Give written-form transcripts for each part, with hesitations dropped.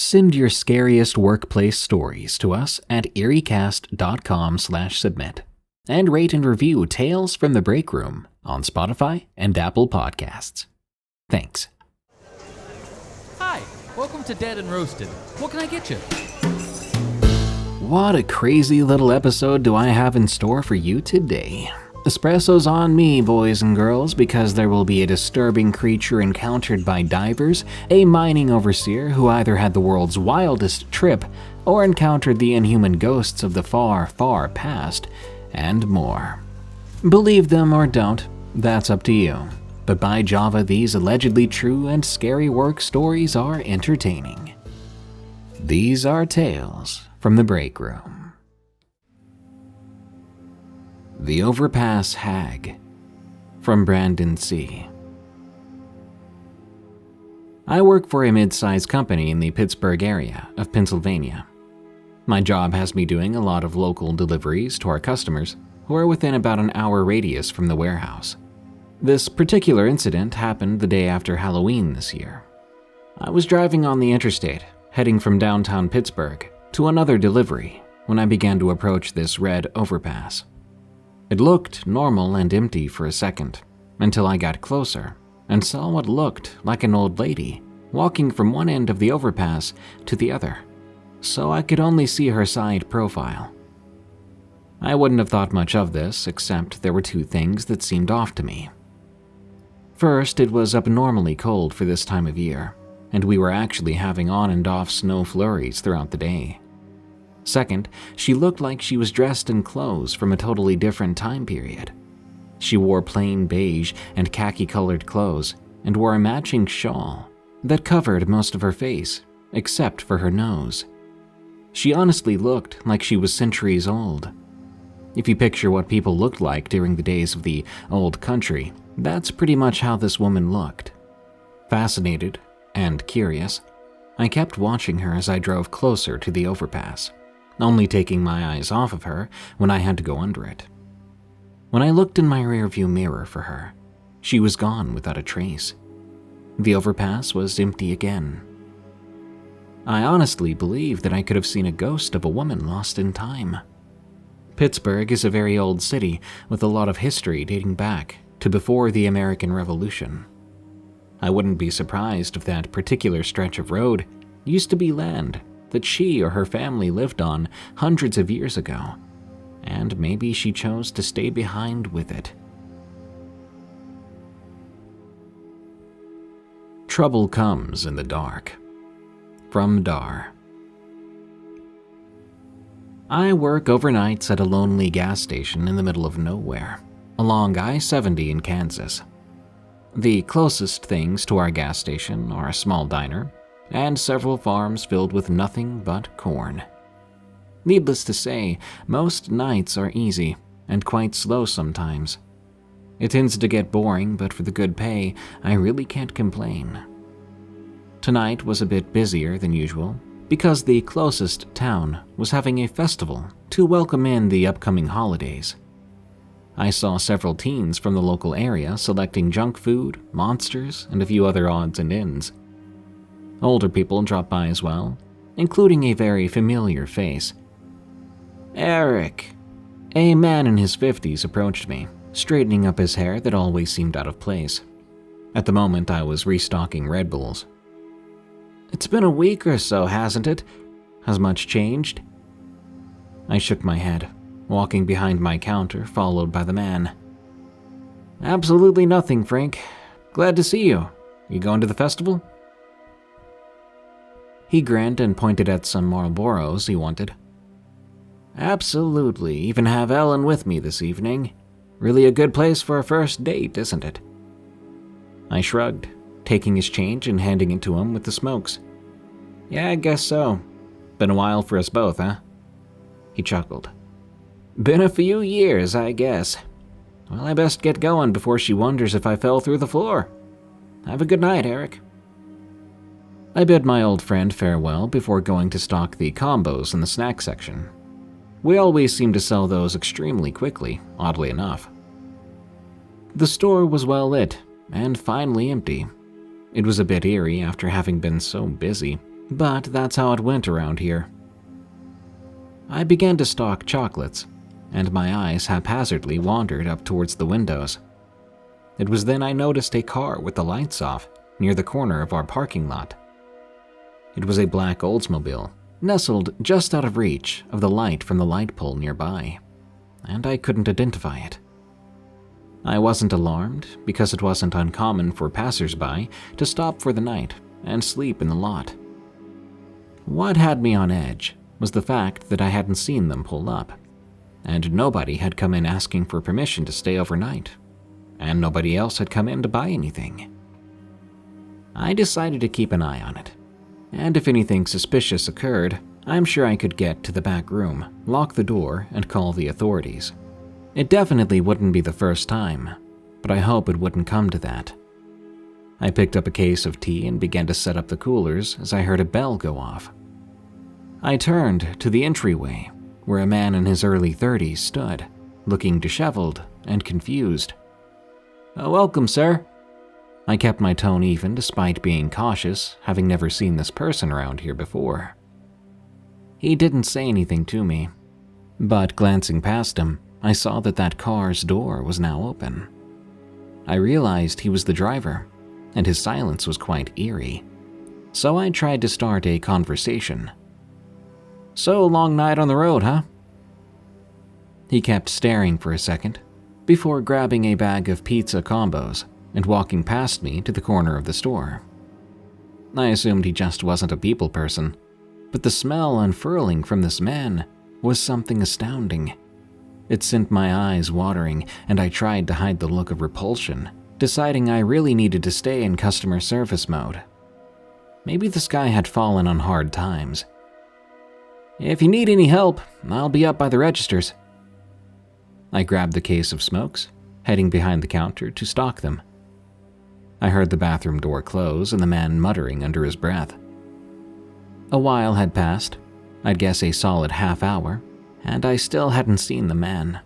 Send your scariest workplace stories to us at eeriecast.com/submit and rate and review Tales from the Break Room on Spotify and Apple Podcasts. Thanks. Hi, welcome to Dead and Roasted. What can I get you? What a crazy little episode do I have in store for you today. Espresso's on me, boys and girls, because there will be a disturbing creature encountered by divers, a mining overseer who either had the world's wildest trip or encountered the inhuman ghosts of the far, far past, and more. Believe them or don't, that's up to you. But by Java, these allegedly true and scary work stories are entertaining. These are Tales from the Break Room. The Overpass Hag, from Brandon C. I work for a mid-sized company in the Pittsburgh area of Pennsylvania. My job has me doing a lot of local deliveries to our customers who are within about an hour radius from the warehouse. This particular incident happened the day after Halloween this year. I was driving on the interstate, heading from downtown Pittsburgh to another delivery when I began to approach this red overpass. It looked normal and empty for a second, until I got closer and saw what looked like an old lady walking from one end of the overpass to the other, so I could only see her side profile. I wouldn't have thought much of this, except there were two things that seemed off to me. First, it was abnormally cold for this time of year, and we were actually having on and off snow flurries throughout the day. Second, she looked like she was dressed in clothes from a totally different time period. She wore plain beige and khaki-colored clothes and wore a matching shawl that covered most of her face, except for her nose. She honestly looked like she was centuries old. If you picture what people looked like during the days of the old country, that's pretty much how this woman looked. Fascinated and curious, I kept watching her as I drove closer to the overpass, only taking my eyes off of her when I had to go under it. When I looked in my rearview mirror for her, she was gone without a trace. The overpass was empty again. I honestly believe that I could have seen a ghost of a woman lost in time. Pittsburgh is a very old city with a lot of history dating back to before the American Revolution. I wouldn't be surprised if that particular stretch of road used to be land that she or her family lived on hundreds of years ago, and maybe she chose to stay behind with it. Trouble Comes in the Dark, from Dar. I work overnights at a lonely gas station in the middle of nowhere, along I-70 in Kansas. The closest things to our gas station are a small diner and several farms filled with nothing but corn. Needless to say, most nights are easy and quite slow sometimes. It tends to get boring, but for the good pay, I really can't complain. Tonight was a bit busier than usual because the closest town was having a festival to welcome in the upcoming holidays. I saw several teens from the local area selecting junk food, monsters, and a few other odds and ends. Older people dropped by as well, including a very familiar face. Eric. A man in his 50s approached me, straightening up his hair that always seemed out of place. At the moment, I was restocking Red Bulls. It's been a week or so, hasn't it? Has much changed? I shook my head, walking behind my counter, followed by the man. Absolutely nothing, Frank. Glad to see you. You going to the festival? He grinned and pointed at some Marlboros he wanted. Absolutely, even have Ellen with me this evening. Really a good place for a first date, isn't it? I shrugged, taking his change and handing it to him with the smokes. Yeah, I guess so. Been a while for us both, huh? He chuckled. Been a few years, I guess. Well, I best get going before she wonders if I fell through the floor. Have a good night, Eric. I bid my old friend farewell before going to stock the combos in the snack section. We always seem to sell those extremely quickly, oddly enough. The store was well lit and finally empty. It was a bit eerie after having been so busy, But that's how it went around here. I began to stalk chocolates, and my eyes haphazardly wandered up towards the windows. It was then I noticed a car with the lights off near the corner of our parking lot. It was a black Oldsmobile, nestled just out of reach of the light from the light pole nearby, and I couldn't identify it. I wasn't alarmed because it wasn't uncommon for passersby to stop for the night and sleep in the lot. What had me on edge was the fact that I hadn't seen them pull up, and nobody had come in asking for permission to stay overnight, and nobody else had come in to buy anything. I decided to keep an eye on it, and if anything suspicious occurred, I'm sure I could get to the back room, lock the door, and call the authorities. It definitely wouldn't be the first time, but I hope it wouldn't come to that. I picked up a case of tea and began to set up the coolers as I heard a bell go off. I turned to the entryway, where a man in his early 30s stood, looking disheveled and confused. "Welcome, sir." I kept my tone even despite being cautious, having never seen this person around here before. He didn't say anything to me, but glancing past him, I saw that car's door was now open. I realized he was the driver, and his silence was quite eerie, so I tried to start a conversation. "So, long night on the road, huh?" He kept staring for a second, before grabbing a bag of pizza combos and walking past me to the corner of the store. I assumed he just wasn't a people person, but the smell unfurling from this man was something astounding. It sent my eyes watering, and I tried to hide the look of repulsion, deciding I really needed to stay in customer service mode. Maybe this guy had fallen on hard times. "If you need any help, I'll be up by the registers." I grabbed the case of smokes, heading behind the counter to stock them. I heard the bathroom door close and the man muttering under his breath. A while had passed, I'd guess a solid half hour, and I still hadn't seen the man.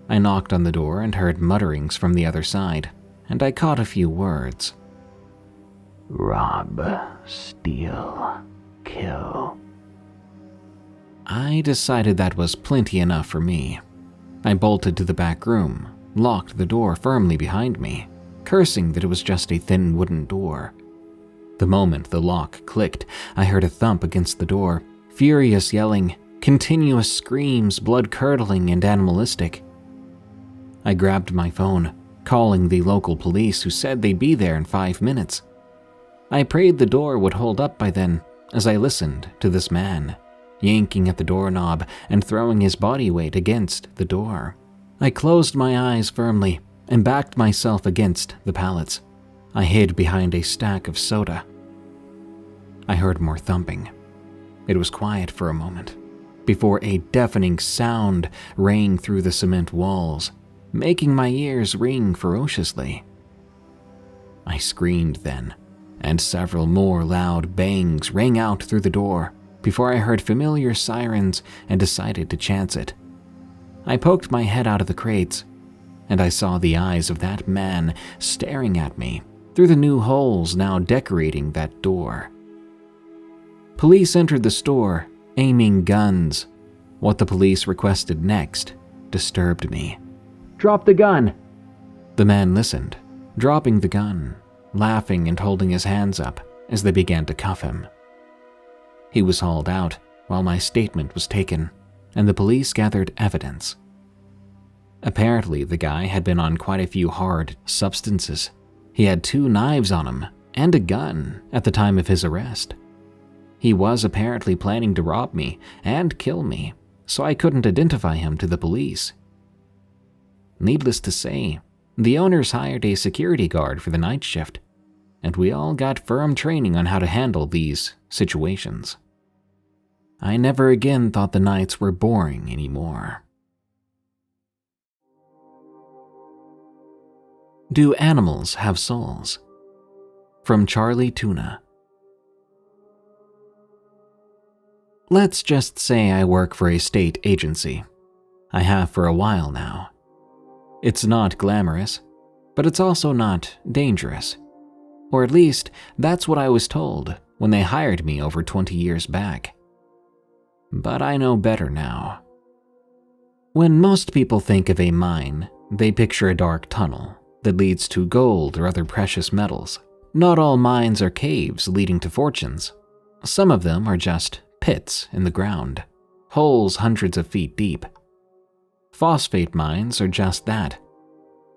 I knocked on the door and heard mutterings from the other side, and I caught a few words. "Rob, steal, kill." I decided that was plenty enough for me. I bolted to the back room, locked the door firmly behind me, cursing that it was just a thin wooden door. The moment the lock clicked, I heard a thump against the door, furious yelling, continuous screams, blood-curdling and animalistic. I grabbed my phone, calling the local police who said they'd be there in 5 minutes. I prayed the door would hold up by then as I listened to this man, yanking at the doorknob and throwing his body weight against the door. I closed my eyes firmly and backed myself against the pallets. I hid behind a stack of soda. I heard more thumping. It was quiet for a moment, before a deafening sound rang through the cement walls, making my ears ring ferociously. I screamed then, and several more loud bangs rang out through the door before I heard familiar sirens and decided to chance it. I poked my head out of the crates, and I saw the eyes of that man staring at me through the new holes now decorating that door. Police entered the store, aiming guns. What the police requested next disturbed me. "Drop the gun!" The man listened, dropping the gun, laughing and holding his hands up as they began to cuff him. He was hauled out while my statement was taken, and the police gathered evidence. Apparently, the guy had been on quite a few hard substances. He had 2 knives on him and a gun at the time of his arrest. He was apparently planning to rob me and kill me, so I couldn't identify him to the police. Needless to say, the owners hired a security guard for the night shift, and we all got firm training on how to handle these situations. I never again thought the nights were boring anymore. Do animals have souls? From CharlieTuna. Let's just say I work for a state agency. I have for a while now. It's not glamorous, but it's also not dangerous. Or at least, that's what I was told when they hired me over 20 years back. But I know better now. When most people think of a mine, they picture a dark tunnel that leads to gold or other precious metals. Not all mines are caves leading to fortunes. Some of them are just pits in the ground, holes hundreds of feet deep. Phosphate mines are just that.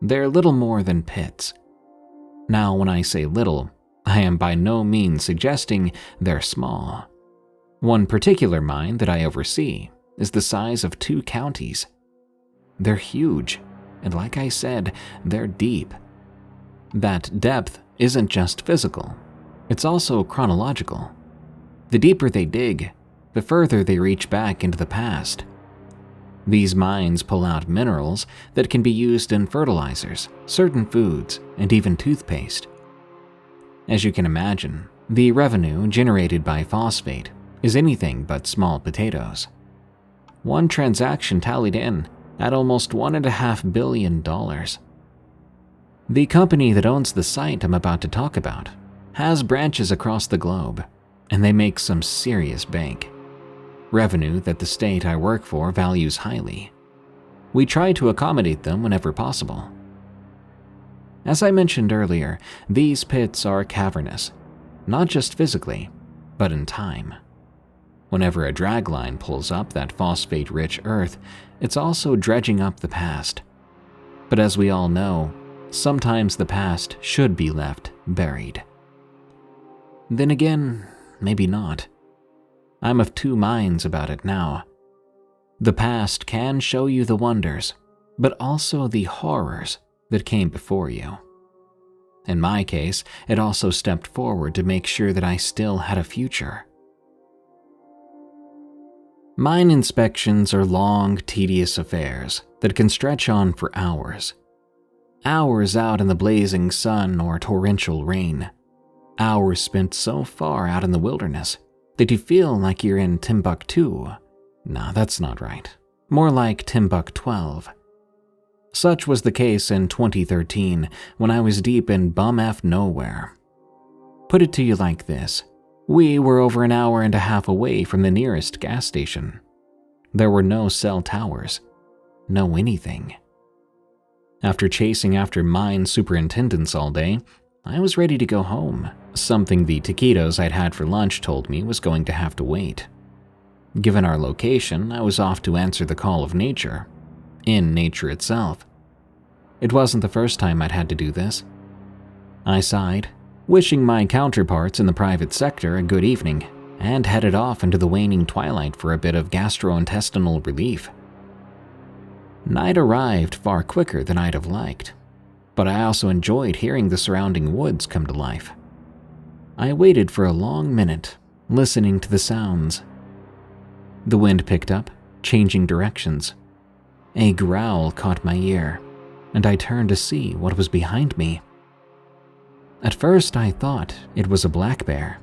They're little more than pits. Now, when I say little, I am by no means suggesting they're small. One particular mine that I oversee is the size of 2 counties. They're huge, and like I said, they're deep. That depth isn't just physical, it's also chronological. The deeper they dig, the further they reach back into the past. These mines pull out minerals that can be used in fertilizers, certain foods, and even toothpaste. As you can imagine, the revenue generated by phosphate is anything but small potatoes. One transaction tallied in at almost $1.5 billion. The company that owns the site I'm about to talk about has branches across the globe, and they make some serious bank. Revenue that the state I work for values highly. We try to accommodate them whenever possible. As I mentioned earlier, these pits are cavernous, not just physically, but in time. Whenever a dragline pulls up that phosphate-rich earth, it's also dredging up the past. But as we all know, sometimes the past should be left buried. Then again, maybe not. I'm of 2 minds about it now. The past can show you the wonders, but also the horrors that came before you. In my case, it also stepped forward to make sure that I still had a future. Mine inspections are long, tedious affairs that can stretch on for hours. Hours out in the blazing sun or torrential rain. Hours spent so far out in the wilderness that you feel like you're in Timbuktu. No, that's not right. More like Timbuk 12. Such was the case in 2013 when I was deep in bum-f nowhere. Put it to you like this. We were over an hour and a half away from the nearest gas station. There were no cell towers. No anything. After chasing after mine superintendents all day, I was ready to go home. Something the taquitos I'd had for lunch told me was going to have to wait. Given our location, I was off to answer the call of nature. In nature itself. It wasn't the first time I'd had to do this. I sighed, wishing my counterparts in the private sector a good evening, and headed off into the waning twilight for a bit of gastrointestinal relief. Night arrived far quicker than I'd have liked, but I also enjoyed hearing the surrounding woods come to life. I waited for a long minute, listening to the sounds. The wind picked up, changing directions. A growl caught my ear, and I turned to see what was behind me. At first I thought it was a black bear,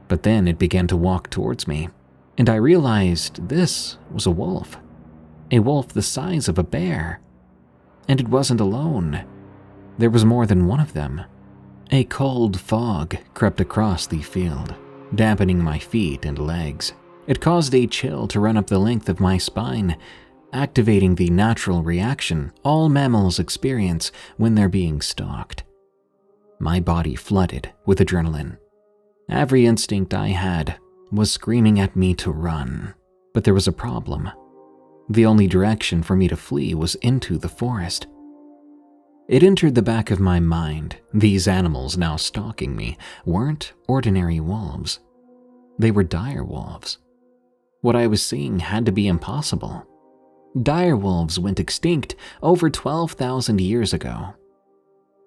but then it began to walk towards me, and I realized this was a wolf the size of a bear. And it wasn't alone. There was more than one of them. A cold fog crept across the field, dampening my feet and legs. It caused a chill to run up the length of my spine, activating the natural reaction all mammals experience when they're being stalked. My body flooded with adrenaline. Every instinct I had was screaming at me to run, but there was a problem. The only direction for me to flee was into the forest. It entered the back of my mind, these animals now stalking me weren't ordinary wolves. They were dire wolves. What I was seeing had to be impossible. Dire wolves went extinct over 12,000 years ago.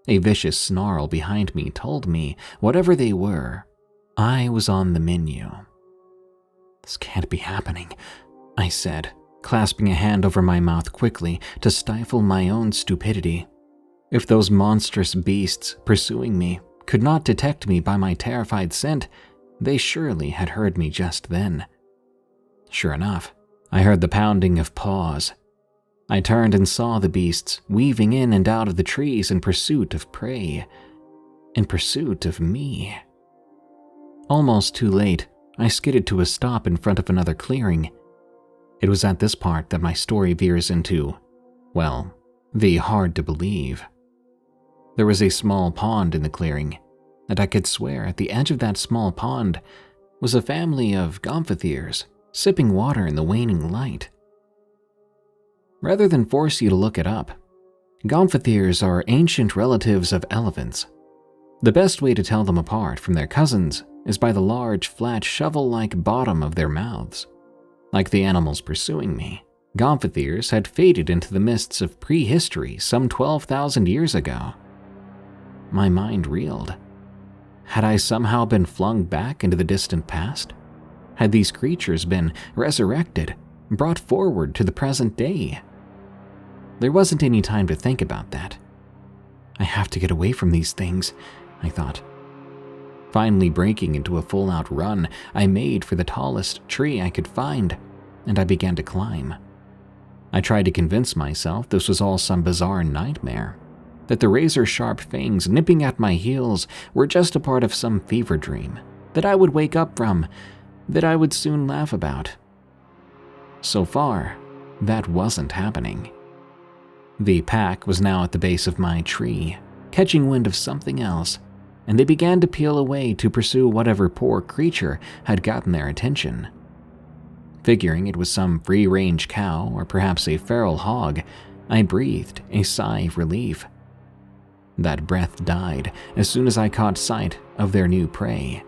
A vicious snarl behind me told me, whatever they were, I was on the menu. "This can't be happening," I said, clasping a hand over my mouth quickly to stifle my own stupidity. If those monstrous beasts pursuing me could not detect me by my terrified scent, they surely had heard me just then. Sure enough, I heard the pounding of paws. I turned and saw the beasts weaving in and out of the trees in pursuit of prey, in pursuit of me. Almost too late, I skidded to a stop in front of another clearing. It was at this part that my story veers into, well, the hard to believe. There was a small pond in the clearing, and I could swear at the edge of that small pond was a family of gomphotheres sipping water in the waning light. Rather than force you to look it up, gomphotheres are ancient relatives of elephants. The best way to tell them apart from their cousins is by the large, flat, shovel-like bottom of their mouths. Like the animals pursuing me, gomphotheres had faded into the mists of prehistory some 12,000 years ago. My mind reeled. Had I somehow been flung back into the distant past? Had these creatures been resurrected, brought forward to the present day? There wasn't any time to think about that. I have to get away from these things, I thought. Finally breaking into a full-out run, I made for the tallest tree I could find, and I began to climb. I tried to convince myself this was all some bizarre nightmare, that the razor-sharp fangs nipping at my heels were just a part of some fever dream that I would wake up from, that I would soon laugh about. So far, that wasn't happening. The pack was now at the base of my tree, catching wind of something else, and they began to peel away to pursue whatever poor creature had gotten their attention. Figuring it was some free-range cow or perhaps a feral hog, I breathed a sigh of relief. That breath died as soon as I caught sight of their new prey.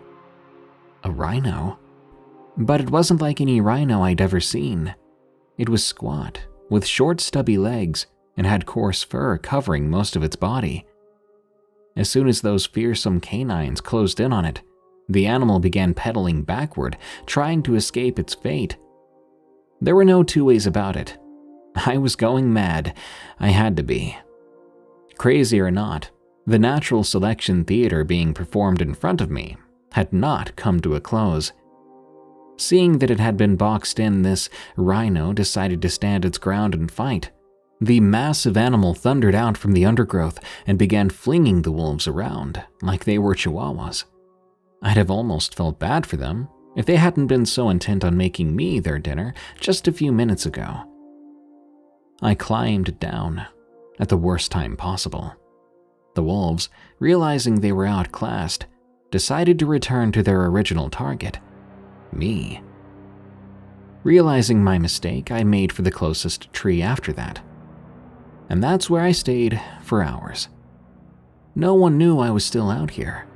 A rhino? But it wasn't like any rhino I'd ever seen. It was squat, with short stubby legs, and had coarse fur covering most of its body. As soon as those fearsome canines closed in on it, the animal began pedaling backward, trying to escape its fate. There were no two ways about it. I was going mad. I had to be. Crazy or not, the natural selection theater being performed in front of me had not come to a close. Seeing that it had been boxed in, this rhino decided to stand its ground and fight. The massive animal thundered out from the undergrowth and began flinging the wolves around like they were chihuahuas. I'd have almost felt bad for them if they hadn't been so intent on making me their dinner just a few minutes ago. I climbed down at the worst time possible. The wolves, realizing they were outclassed, decided to return to their original target, me. Realizing my mistake, I made for the closest tree after that. And that's where I stayed for hours. No one knew I was still out here.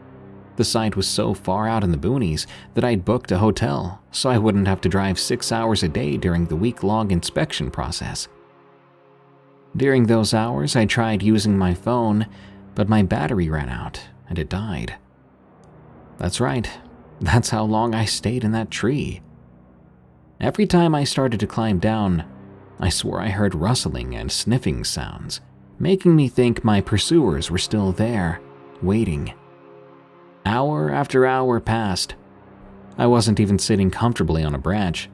The site was so far out in the boonies that I'd booked a hotel so I wouldn't have to drive 6 hours a day during the week-long inspection process. During those hours, I tried using my phone, but my battery ran out and it died. That's right, that's how long I stayed in that tree. Every time I started to climb down, I swore I heard rustling and sniffing sounds, making me think my pursuers were still there, waiting. Hour after hour passed. I wasn't even sitting comfortably on a branch.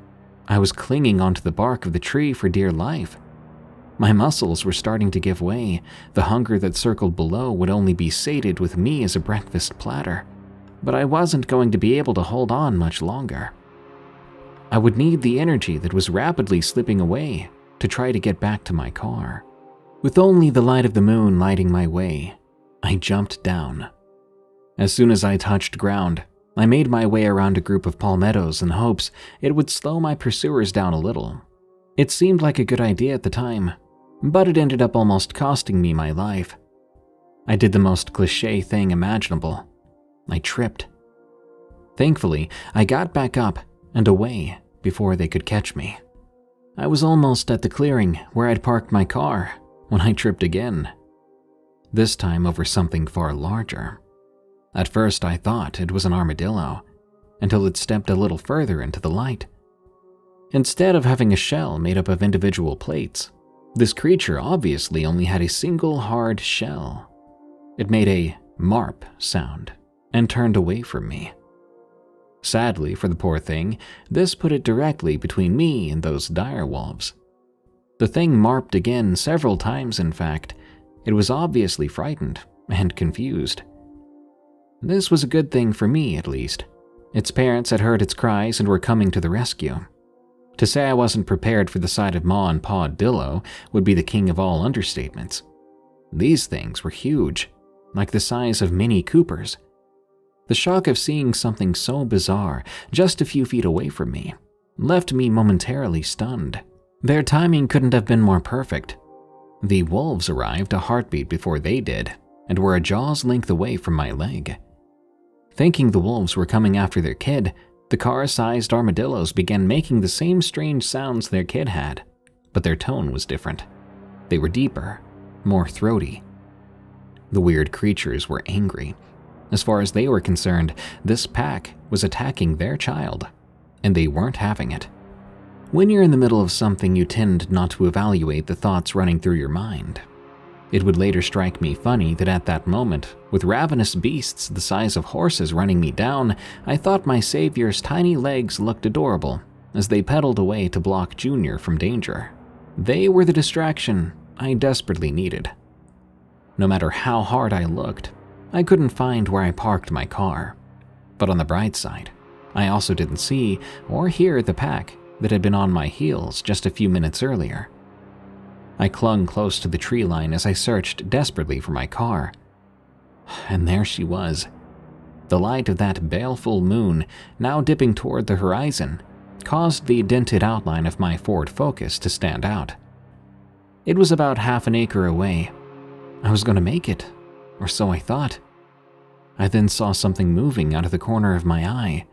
I was clinging onto the bark of the tree for dear life. My muscles were starting to give way. The hunger that circled below would only be sated with me as a breakfast platter, but I wasn't going to be able to hold on much longer. I would need the energy that was rapidly slipping away to try to get back to my car. With only the light of the moon lighting my way, I jumped down. As soon as I touched ground, I made my way around a group of palmettos in hopes it would slow my pursuers down a little. It seemed like a good idea at the time, but it ended up almost costing me my life. I did the most cliché thing imaginable. I tripped. Thankfully, I got back up and away before they could catch me. I was almost at the clearing where I'd parked my car when I tripped again. This time over something far larger. At first I thought it was an armadillo, until it stepped a little further into the light. Instead of having a shell made up of individual plates, this creature obviously only had a single hard shell. It made a marp sound and turned away from me. Sadly for the poor thing, this put it directly between me and those dire wolves. The thing marped again several times, in fact. It was obviously frightened and confused. This was a good thing for me, at least. Its parents had heard its cries and were coming to the rescue. To say I wasn't prepared for the sight of Ma and Pa Dillo would be the king of all understatements. These things were huge, like the size of Mini Coopers. The shock of seeing something so bizarre just a few feet away from me left me momentarily stunned. Their timing couldn't have been more perfect. The wolves arrived a heartbeat before they did and were a jaw's length away from my leg. Thinking the wolves were coming after their kid, the car-sized armadillos began making the same strange sounds their kid had, but their tone was different. They were deeper, more throaty. The weird creatures were angry. As far as they were concerned, this pack was attacking their child, and they weren't having it. When you're in the middle of something, you tend not to evaluate the thoughts running through your mind. It would later strike me funny that at that moment, with ravenous beasts the size of horses running me down, I thought my savior's tiny legs looked adorable as they pedaled away to block Junior from danger. They were the distraction I desperately needed. No matter how hard I looked, I couldn't find where I parked my car. But on the bright side, I also didn't see or hear the pack that had been on my heels just a few minutes earlier. I clung close to the tree line as I searched desperately for my car. And there she was. The light of that baleful moon, now dipping toward the horizon, caused the dented outline of my Ford Focus to stand out. It was about half an acre away. I was going to make it, or so I thought. I then saw something moving out of the corner of my eye.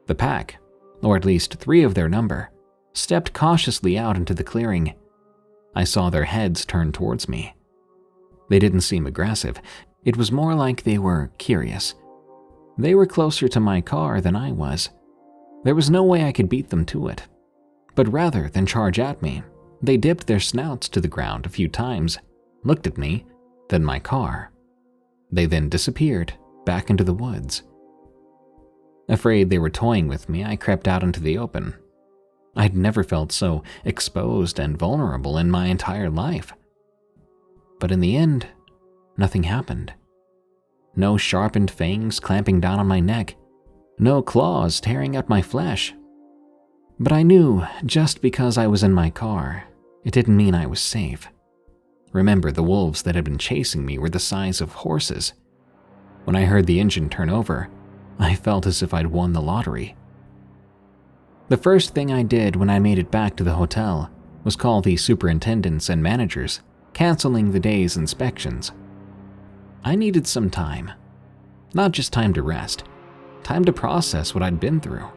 The pack, or at least 3 of their number, stepped cautiously out into the clearing. I saw their heads turn towards me. They didn't seem aggressive. It was more like they were curious. They were closer to my car than I was. There was no way I could beat them to it. But rather than charge at me, they dipped their snouts to the ground a few times, looked at me, then my car. They then disappeared back into the woods. Afraid they were toying with me, I crept out into the open. I'd never felt so exposed and vulnerable in my entire life. But in the end, nothing happened. No sharpened fangs clamping down on my neck, no claws tearing at my flesh. But I knew just because I was in my car, it didn't mean I was safe. Remember, the wolves that had been chasing me were the size of horses. When I heard the engine turn over, I felt as if I'd won the lottery. The first thing I did when I made it back to the hotel was call the superintendents and managers, canceling the day's inspections. I needed some time. Not just time to rest, time to process what I'd been through.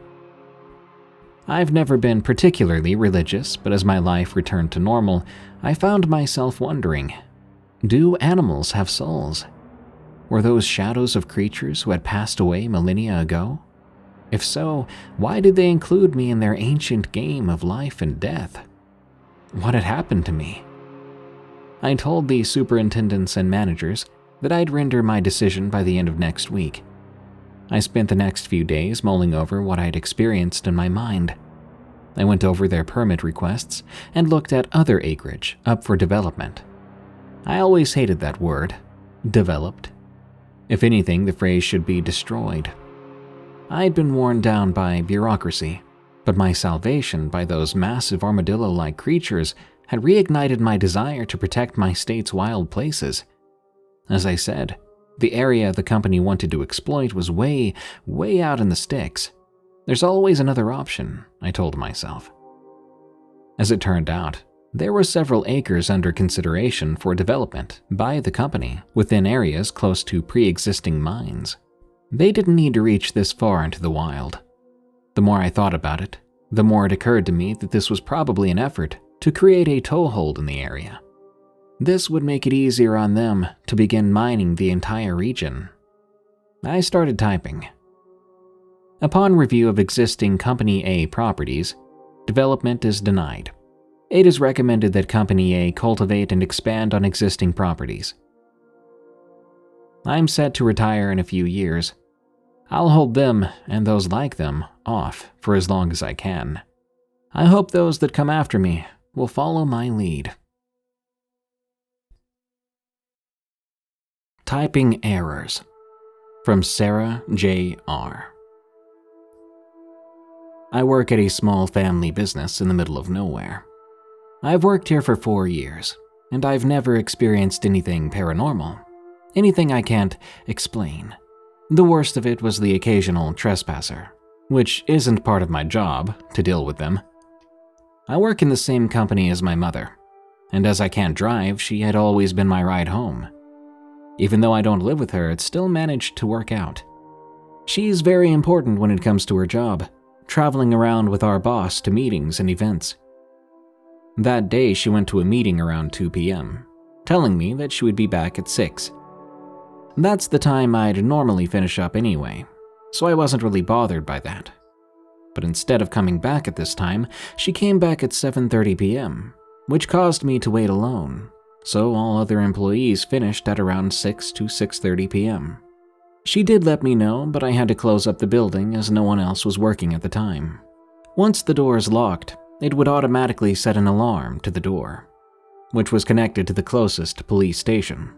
I've never been particularly religious, but as my life returned to normal, I found myself wondering, do animals have souls? Were those shadows of creatures who had passed away millennia ago? If so, why did they include me in their ancient game of life and death? What had happened to me? I told the superintendents and managers that I'd render my decision by the end of next week. I spent the next few days mulling over what I'd experienced in my mind. I went over their permit requests and looked at other acreage up for development. I always hated that word, developed. If anything, the phrase should be destroyed. I'd been worn down by bureaucracy, but my salvation by those massive armadillo-like creatures had reignited my desire to protect my state's wild places. As I said, the area the company wanted to exploit was way, way out in the sticks. There's always another option, I told myself. As it turned out, there were several acres under consideration for development by the company within areas close to pre-existing mines. They didn't need to reach this far into the wild. The more I thought about it, the more it occurred to me that this was probably an effort to create a toehold in the area. This would make it easier on them to begin mining the entire region. I started typing. Upon review of existing Company A properties, development is denied. It is recommended that Company A cultivate and expand on existing properties. I'm set to retire in a few years. I'll hold them, and those like them, off for as long as I can. I hope those that come after me will follow my lead. Typing errors. From Sarah J.R. I work at a small family business in the middle of nowhere. I've worked here for 4 years, and I've never experienced anything paranormal. Anything I can't explain. The worst of it was the occasional trespasser, which isn't part of my job to deal with them. I work in the same company as my mother, and as I can't drive, she had always been my ride home. Even though I don't live with her, it still managed to work out. She's very important when it comes to her job, traveling around with our boss to meetings and events. That day, she went to a meeting around 2 p.m., telling me that she would be back at 6. That's the time I'd normally finish up anyway, so I wasn't really bothered by that. But instead of coming back at this time, she came back at 7:30 p.m., which caused me to wait alone, so all other employees finished at around 6 to 6:30 p.m. She did let me know, but I had to close up the building as no one else was working at the time. Once the doors locked, it would automatically set an alarm to the door, which was connected to the closest police station.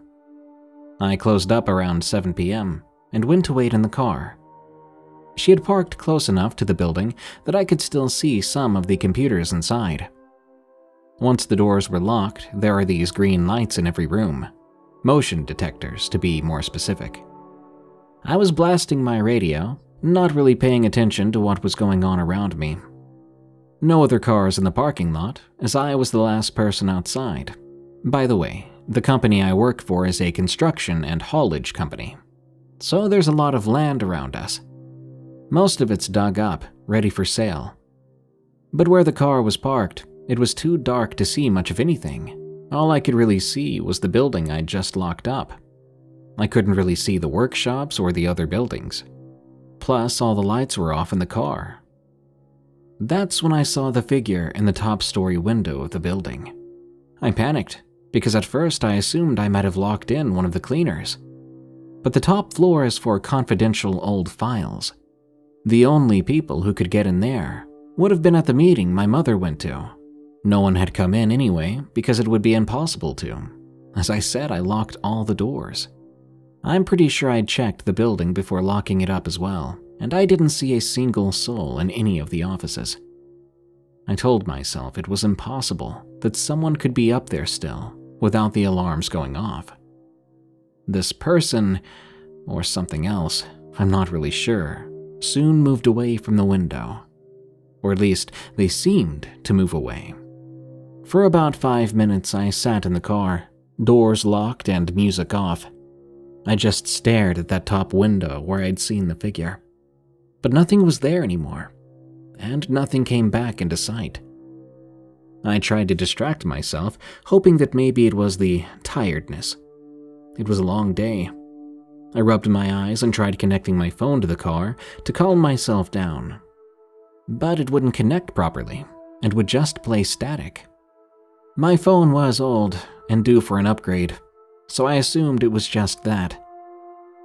I closed up around 7 p.m. and went to wait in the car. She had parked close enough to the building that I could still see some of the computers inside. Once the doors were locked, there are these green lights in every room, motion detectors to be more specific. I was blasting my radio, not really paying attention to what was going on around me. No other cars in the parking lot, as I was the last person outside. By the way, the company I work for is a construction and haulage company, so there's a lot of land around us. Most of it's dug up, ready for sale. But where the car was parked, it was too dark to see much of anything. All I could really see was the building I'd just locked up. I couldn't really see the workshops or the other buildings. Plus, all the lights were off in the car. That's when I saw the figure in the top story window of the building. I panicked, because at first I assumed I might have locked in one of the cleaners. But the top floor is for confidential old files. The only people who could get in there would have been at the meeting my mother went to. No one had come in anyway, because it would be impossible to. As I said, I locked all the doors. I'm pretty sure I'd checked the building before locking it up as well, and I didn't see a single soul in any of the offices. I told myself it was impossible that someone could be up there still without the alarms going off. This person, or something else, I'm not really sure, soon moved away from the window. Or at least, they seemed to move away. For about 5 minutes, I sat in the car, doors locked and music off. I just stared at that top window where I'd seen the figure. But nothing was there anymore, and nothing came back into sight. I tried to distract myself, hoping that maybe it was the tiredness. It was a long day. I rubbed my eyes and tried connecting my phone to the car to calm myself down. But it wouldn't connect properly, and would just play static. My phone was old and due for an upgrade, so I assumed it was just that.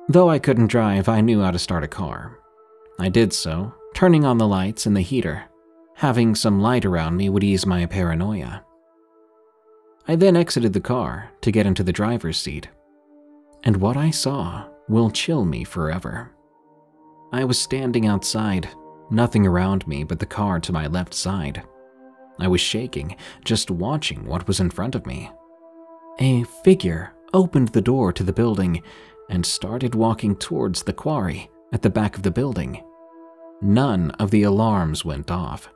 Though I couldn't drive, I knew how to start a car. I did so, turning on the lights and the heater. Having some light around me would ease my paranoia. I then exited the car to get into the driver's seat. And what I saw will chill me forever. I was standing outside, nothing around me but the car to my left side. I was shaking, just watching what was in front of me. A figure opened the door to the building and started walking towards the quarry at the back of the building. None of the alarms went off.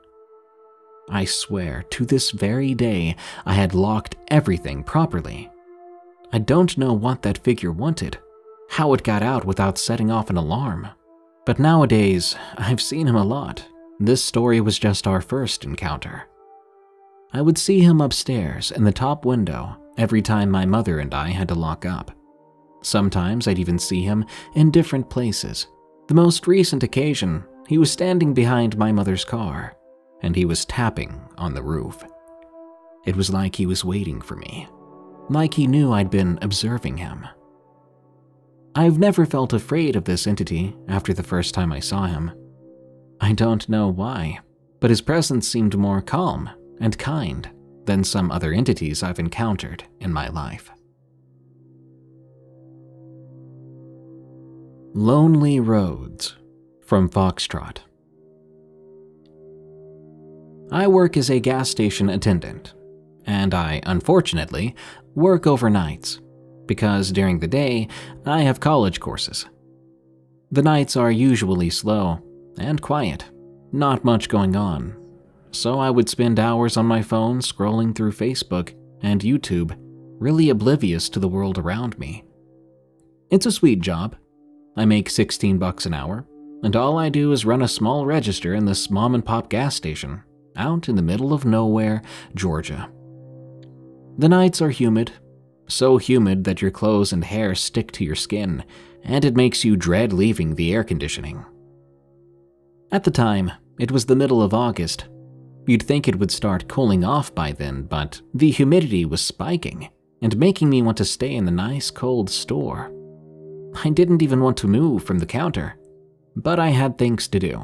I swear, to this very day, I had locked everything properly. I don't know what that figure wanted, how it got out without setting off an alarm. But nowadays, I've seen him a lot. This story was just our first encounter. I would see him upstairs in the top window every time my mother and I had to lock up. Sometimes I'd even see him in different places. The most recent occasion, he was standing behind my mother's car, and he was tapping on the roof. It was like he was waiting for me, like he knew I'd been observing him. I've never felt afraid of this entity after the first time I saw him. I don't know why, but his presence seemed more calm and kind than some other entities I've encountered in my life. Lonely Roads from Foxtrot. I work as a gas station attendant, and I, unfortunately, work overnights, because during the day, I have college courses. The nights are usually slow and quiet, not much going on, so I would spend hours on my phone scrolling through Facebook and YouTube, really oblivious to the world around me. It's a sweet job. I make $16 an hour, and all I do is run a small register in this mom-and-pop gas station, out in the middle of nowhere, Georgia. The nights are humid, so humid that your clothes and hair stick to your skin, and it makes you dread leaving the air conditioning. At the time, it was the middle of August. You'd think it would start cooling off by then, but the humidity was spiking and making me want to stay in the nice cold store. I didn't even want to move from the counter, but I had things to do.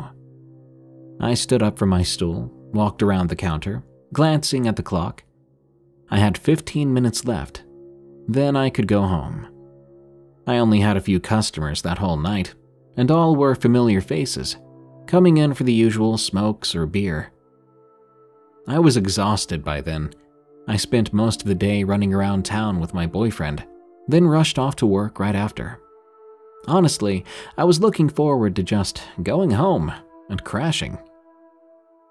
I stood up from my stool, walked around the counter, glancing at the clock. I had 15 minutes left. Then I could go home. I only had a few customers that whole night, and all were familiar faces, coming in for the usual smokes or beer. I was exhausted by then. I spent most of the day running around town with my boyfriend, then rushed off to work right after. Honestly, I was looking forward to just going home and crashing.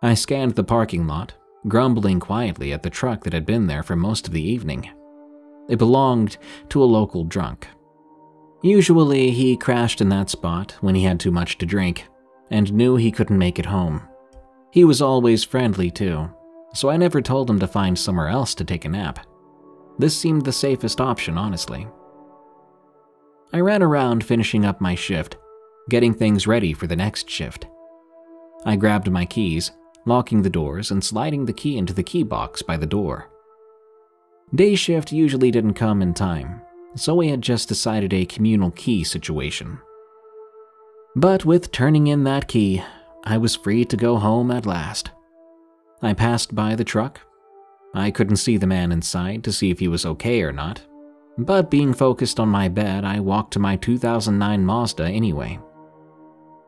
I scanned the parking lot, grumbling quietly at the truck that had been there for most of the evening. It belonged to a local drunk. Usually, he crashed in that spot when he had too much to drink and knew he couldn't make it home. He was always friendly too, so I never told him to find somewhere else to take a nap. This seemed the safest option, honestly. I ran around finishing up my shift, getting things ready for the next shift. I grabbed my keys, locking the doors and sliding the key into the key box by the door. Day shift usually didn't come in time, so we had just decided a communal key situation. But with turning in that key, I was free to go home at last. I passed by the truck. I couldn't see the man inside to see if he was okay or not, but being focused on my bed, I walked to my 2009 Mazda anyway.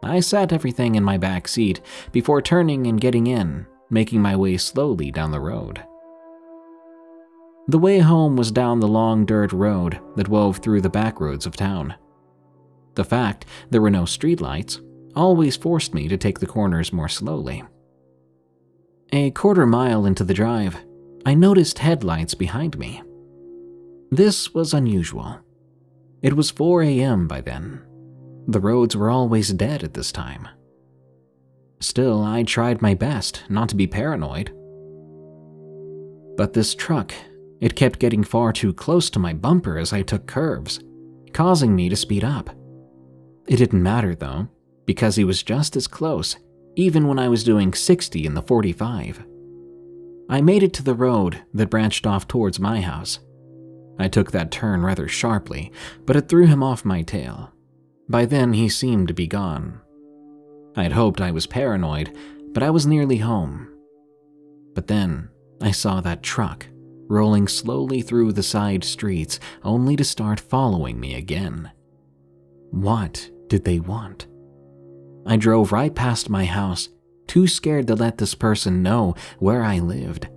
I sat everything in my back seat before turning and getting in, making my way slowly down the road. The way home was down the long dirt road that wove through the back roads of town. The fact there were no streetlights always forced me to take the corners more slowly. A quarter mile into the drive, I noticed headlights behind me. This was unusual. It was 4 a.m. by then. The roads were always dead at this time. Still, I tried my best not to be paranoid. But this truck, it kept getting far too close to my bumper as I took curves, causing me to speed up. It didn't matter though, because he was just as close, even when I was doing 60 in the 45. I made it to the road that branched off towards my house. I took that turn rather sharply, but it threw him off my tail. By then, he seemed to be gone. I'd hoped I was paranoid, but I was nearly home. But then, I saw that truck rolling slowly through the side streets, only to start following me again. What did they want? I drove right past my house, too scared to let this person know where I lived.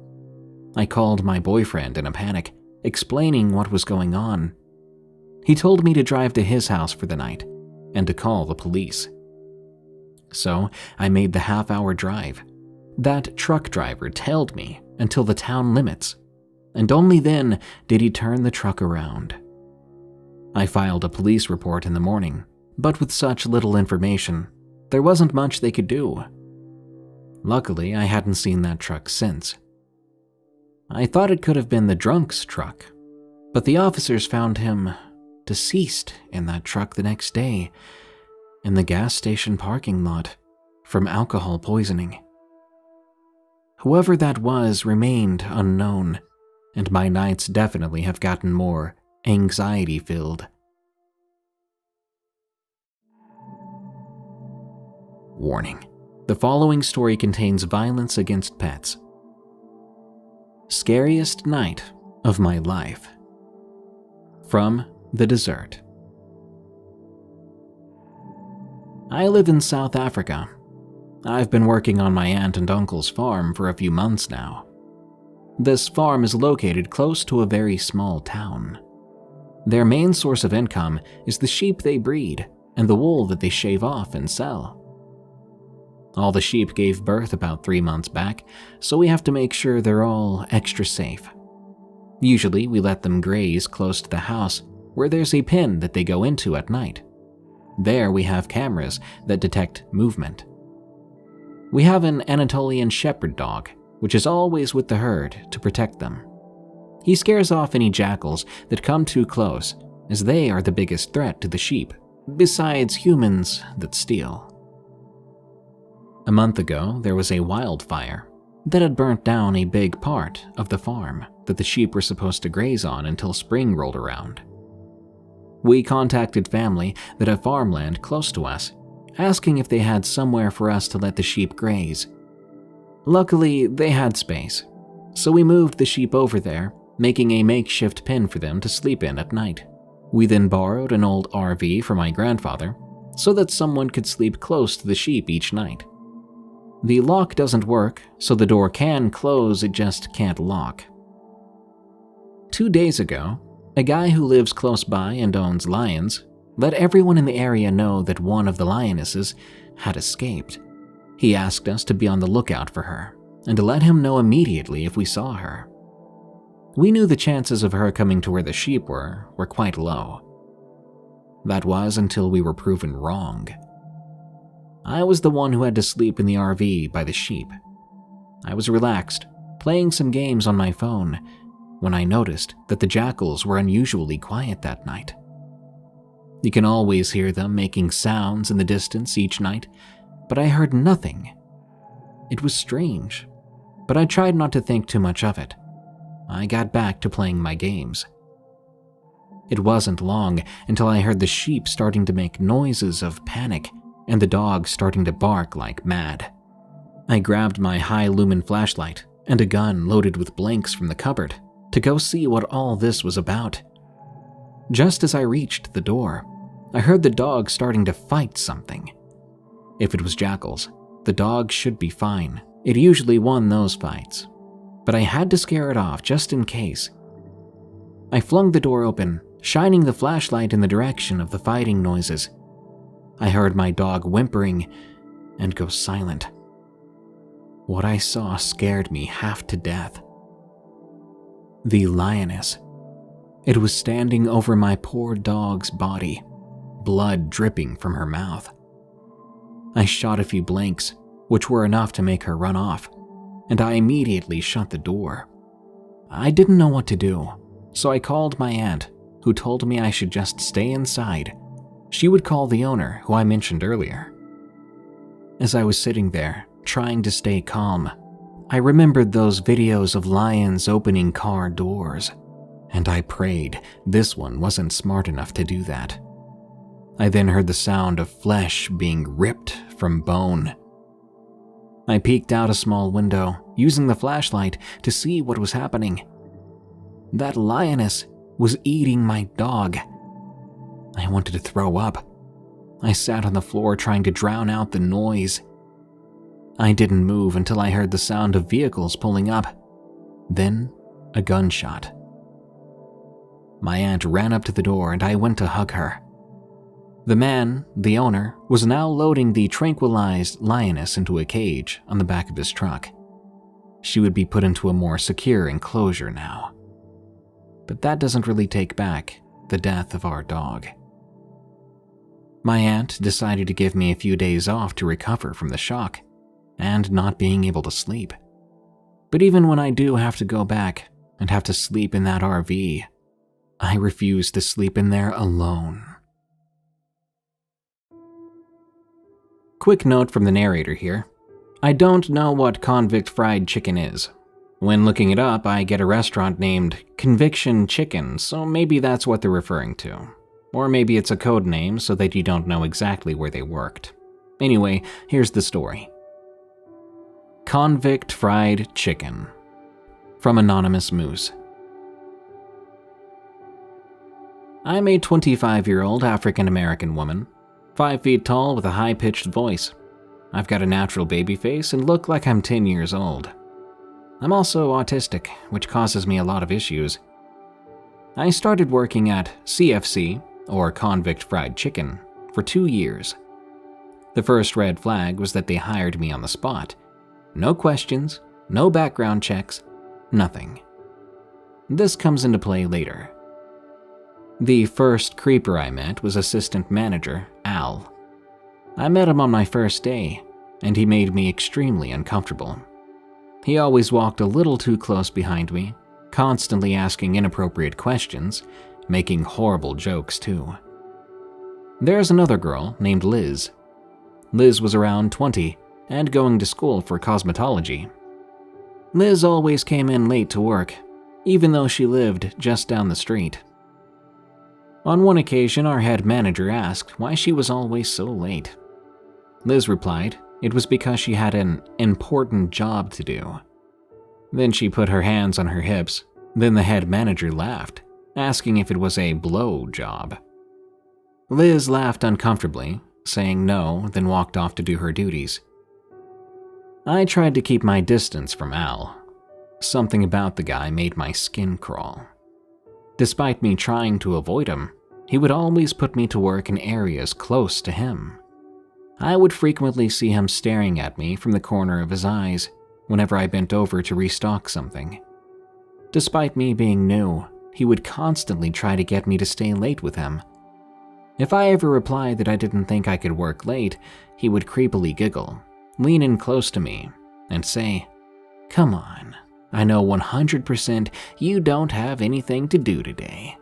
I called my boyfriend in a panic, explaining what was going on. He told me to drive to his house for the night and to call the police. So I made the half-hour drive. That truck driver tailed me until the town limits, and only then did he turn the truck around. I filed a police report in the morning, but with such little information, there wasn't much they could do. Luckily, I hadn't seen that truck since. I thought it could have been the drunk's truck, but the officers found him deceased in that truck the next day, in the gas station parking lot, from alcohol poisoning. Whoever that was remained unknown, and my nights definitely have gotten more anxiety-filled. Warning: the following story contains violence against pets. Scariest night of my life. From the desert. I live in South Africa. I've been working on my aunt and uncle's farm for a few months now. This farm is located close to a very small town. Their main source of income is the sheep they breed and the wool that they shave off and sell. All the sheep gave birth about 3 months back, so we have to make sure they're all extra safe. Usually we let them graze close to the house where there's a pen that they go into at night. There we have cameras that detect movement. We have an Anatolian shepherd dog, which is always with the herd to protect them. He scares off any jackals that come too close, as they are the biggest threat to the sheep, besides humans that steal. A month ago, there was a wildfire that had burnt down a big part of the farm that the sheep were supposed to graze on until spring rolled around. We contacted family that have farmland close to us, asking if they had somewhere for us to let the sheep graze. Luckily, they had space, so we moved the sheep over there, making a makeshift pen for them to sleep in at night. We then borrowed an old RV for my grandfather so that someone could sleep close to the sheep each night. The lock doesn't work, so the door can close, it just can't lock. 2 days ago, a guy who lives close by and owns lions let everyone in the area know that one of the lionesses had escaped. He asked us to be on the lookout for her and to let him know immediately if we saw her. We knew the chances of her coming to where the sheep were quite low. That was until we were proven wrong. I was the one who had to sleep in the RV by the sheep. I was relaxed, playing some games on my phone, when I noticed that the jackals were unusually quiet that night. You can always hear them making sounds in the distance each night, but I heard nothing. It was strange, but I tried not to think too much of it. I got back to playing my games. It wasn't long until I heard the sheep starting to make noises of panic and the dog starting to bark like mad. I grabbed my high-lumen flashlight and a gun loaded with blanks from the cupboard to go see what all this was about. Just as I reached the door, I heard the dog starting to fight something. If it was jackals, the dog should be fine. It usually won those fights. But I had to scare it off just in case. I flung the door open, shining the flashlight in the direction of the fighting noises. I heard my dog whimpering and go silent. What I saw scared me half to death. The lioness. It was standing over my poor dog's body, blood dripping from her mouth. I shot a few blanks, which were enough to make her run off, and I immediately shut the door. I didn't know what to do, so I called my aunt, who told me I should just stay inside. She would call the owner, who I mentioned earlier. As I was sitting there, trying to stay calm, I remembered those videos of lions opening car doors, and I prayed this one wasn't smart enough to do that. I then heard the sound of flesh being ripped from bone. I peeked out a small window, using the flashlight to see what was happening. That lioness was eating my dog. I wanted to throw up. I sat on the floor trying to drown out the noise. I didn't move until I heard the sound of vehicles pulling up. Then, a gunshot. My aunt ran up to the door and I went to hug her. The man, the owner, was now loading the tranquilized lioness into a cage on the back of his truck. She would be put into a more secure enclosure now. But that doesn't really take back the death of our dog. My aunt decided to give me a few days off to recover from the shock and not being able to sleep. But even when I do have to go back and have to sleep in that RV, I refuse to sleep in there alone. Quick note from the narrator here. I don't know what Convict Fried Chicken is. When looking it up, I get a restaurant named Conviction Chicken, so maybe that's what they're referring to. Or maybe it's a code name so that you don't know exactly where they worked. Anyway, here's the story. Convict Fried Chicken. From Anonymous Moose. I'm a 25-year-old African-American woman, 5 feet tall with a high-pitched voice. I've got a natural baby face and look like I'm 10 years old. I'm also autistic, which causes me a lot of issues. I started working at CFC, or Convict Fried Chicken, for 2 years. The first red flag was that they hired me on the spot. No questions, no background checks, nothing. This comes into play later. The first creeper I met was assistant manager, Al. I met him on my first day, and he made me extremely uncomfortable. He always walked a little too close behind me, constantly asking inappropriate questions, making horrible jokes too. There's another girl named Liz. Liz was around 20 and going to school for cosmetology. Liz always came in late to work, even though she lived just down the street. On one occasion, our head manager asked why she was always so late. Liz replied it was because she had an important job to do. Then she put her hands on her hips. Then the head manager laughed, asking if it was a blow job. Liz laughed uncomfortably, saying no, then walked off to do her duties. I tried to keep my distance from Al. Something about the guy made my skin crawl. Despite me trying to avoid him, he would always put me to work in areas close to him. I would frequently see him staring at me from the corner of his eyes whenever I bent over to restock something. Despite me being new, he would constantly try to get me to stay late with him. If I ever replied that I didn't think I could work late, he would creepily giggle, lean in close to me, and say, "Come on, I know 100% you don't have anything to do today."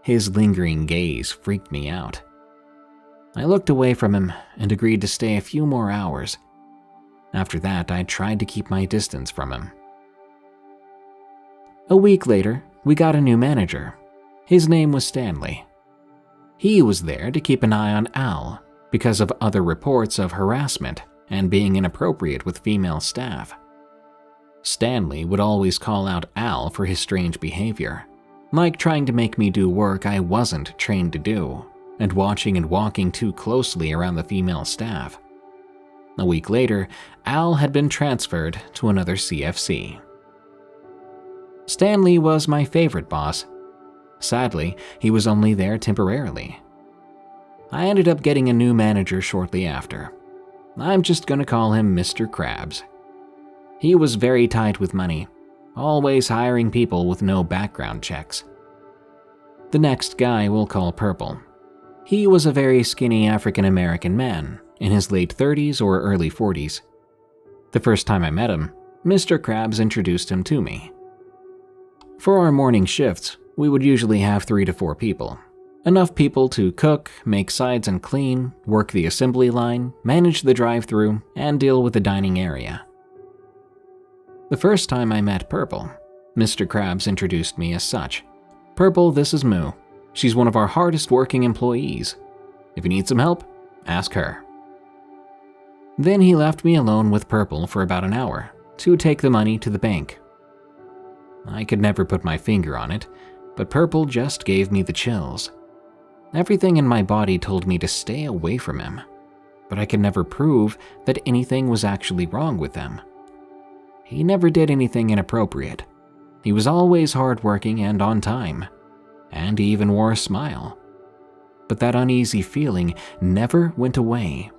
His lingering gaze freaked me out. I looked away from him and agreed to stay a few more hours. After that, I tried to keep my distance from him. A week later, we got a new manager. His name was Stanley. He was there to keep an eye on Al because of other reports of harassment and being inappropriate with female staff. Stanley would always call out Al for his strange behavior, like trying to make me do work I wasn't trained to do, and watching and walking too closely around the female staff. A week later, Al had been transferred to another CFC. Stanley was my favorite boss. Sadly, he was only there temporarily. I ended up getting a new manager shortly after. I'm just gonna call him Mr. Krabs. He was very tight with money, always hiring people with no background checks. The next guy we'll call Purple. He was a very skinny African-American man in his late 30s or early 40s. The first time I met him, Mr. Krabs introduced him to me. For our morning shifts, we would usually have 3 to 4 people. Enough people to cook, make sides and clean, work the assembly line, manage the drive-thru, and deal with the dining area. The first time I met Purple, Mr. Krabs introduced me as such. "Purple, this is Moo. She's one of our hardest working employees. If you need some help, ask her." Then he left me alone with Purple for about an hour to take the money to the bank. I could never put my finger on it, but Purple just gave me the chills. Everything in my body told me to stay away from him, but I could never prove that anything was actually wrong with him. He never did anything inappropriate. He was always hardworking and on time, and he even wore a smile. But that uneasy feeling never went away.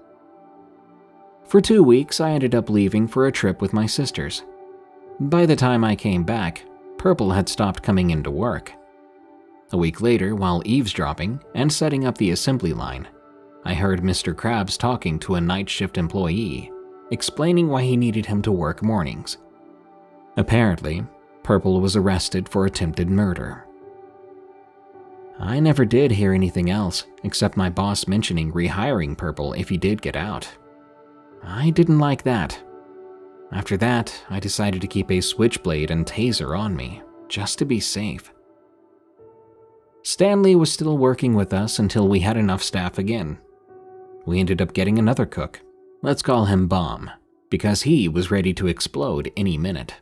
For 2 weeks, I ended up leaving for a trip with my sisters. By the time I came back, Purple had stopped coming into work. A week later, while eavesdropping and setting up the assembly line, I heard Mr. Krabs talking to a night shift employee, explaining why he needed him to work mornings. Apparently, Purple was arrested for attempted murder. I never did hear anything else, except my boss mentioning rehiring Purple if he did get out. I didn't like that. After that, I decided to keep a switchblade and taser on me, just to be safe. Stanley was still working with us until we had enough staff again. We ended up getting another cook. Let's call him Bomb, because he was ready to explode any minute.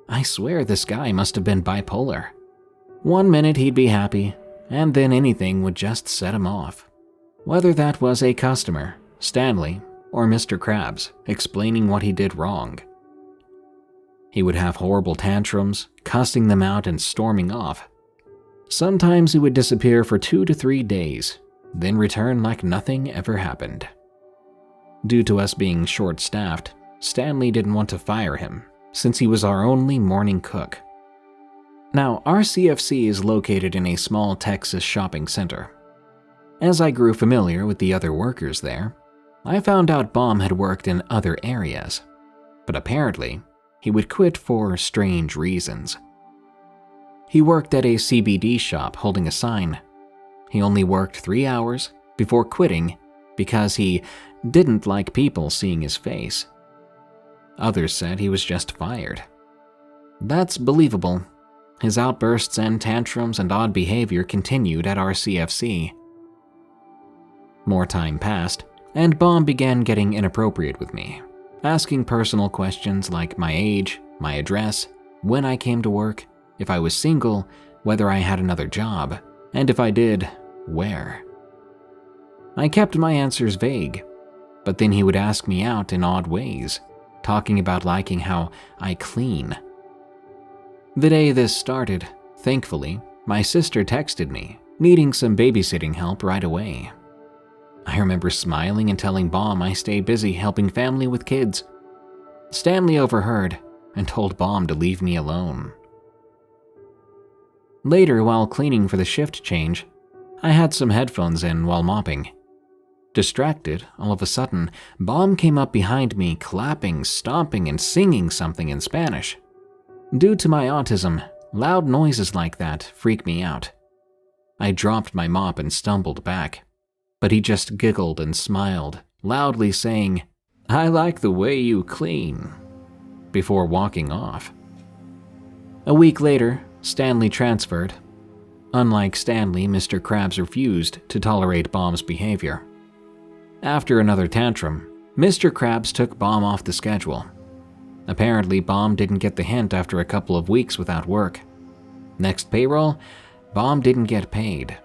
I swear this guy must have been bipolar. One minute he'd be happy, and then anything would just set him off. Whether that was a customer, Stanley, or Mr. Krabs explaining what he did wrong. He would have horrible tantrums, cussing them out and storming off. Sometimes he would disappear for 2 to 3 days, then return like nothing ever happened. Due to us being short-staffed, Stanley didn't want to fire him, since he was our only morning cook. Now, our CFC is located in a small Texas shopping center. As I grew familiar with the other workers there, I found out Baum had worked in other areas, but apparently, he would quit for strange reasons. He worked at a CBD shop holding a sign. He only worked 3 hours before quitting because he didn't like people seeing his face. Others said he was just fired. That's believable. His outbursts and tantrums and odd behavior continued at our CFC. More time passed, and Baum began getting inappropriate with me, asking personal questions like my age, my address, when I came to work, if I was single, whether I had another job, and if I did, where. I kept my answers vague, but then he would ask me out in odd ways, talking about liking how I clean. The day this started, thankfully, my sister texted me, needing some babysitting help right away. I remember smiling and telling Baum I stay busy helping family with kids. Stanley overheard and told Baum to leave me alone. Later, while cleaning for the shift change, I had some headphones in while mopping. Distracted, all of a sudden, Baum came up behind me clapping, stomping, and singing something in Spanish. Due to my autism, loud noises like that freak me out. I dropped my mop and stumbled back, but he just giggled and smiled, loudly saying, "I like the way you clean," before walking off. A week later, Stanley transferred. Unlike Stanley, Mr. Krabs refused to tolerate Baum's behavior. After another tantrum, Mr. Krabs took Baum off the schedule. Apparently, Baum didn't get the hint after a couple of weeks without work. Next payroll, Baum didn't get paid.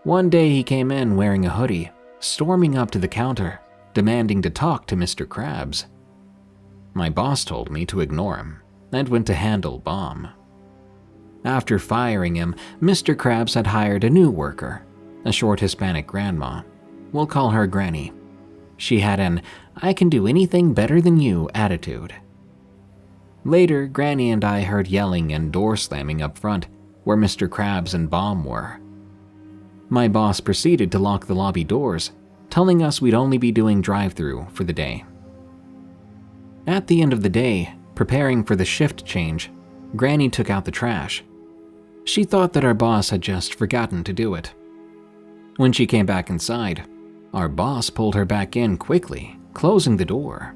One day he came in wearing a hoodie, storming up to the counter, demanding to talk to Mr. Krabs. My boss told me to ignore him and went to handle Baum. After firing him, Mr. Krabs had hired a new worker, a short Hispanic grandma. We'll call her Granny. She had an "I can do anything better than you" attitude. Later, Granny and I heard yelling and door slamming up front, where Mr. Krabs and Baum were. My boss proceeded to lock the lobby doors, telling us we'd only be doing drive-through for the day. At the end of the day, preparing for the shift change, Granny took out the trash. She thought that our boss had just forgotten to do it. When she came back inside, our boss pulled her back in quickly, closing the door.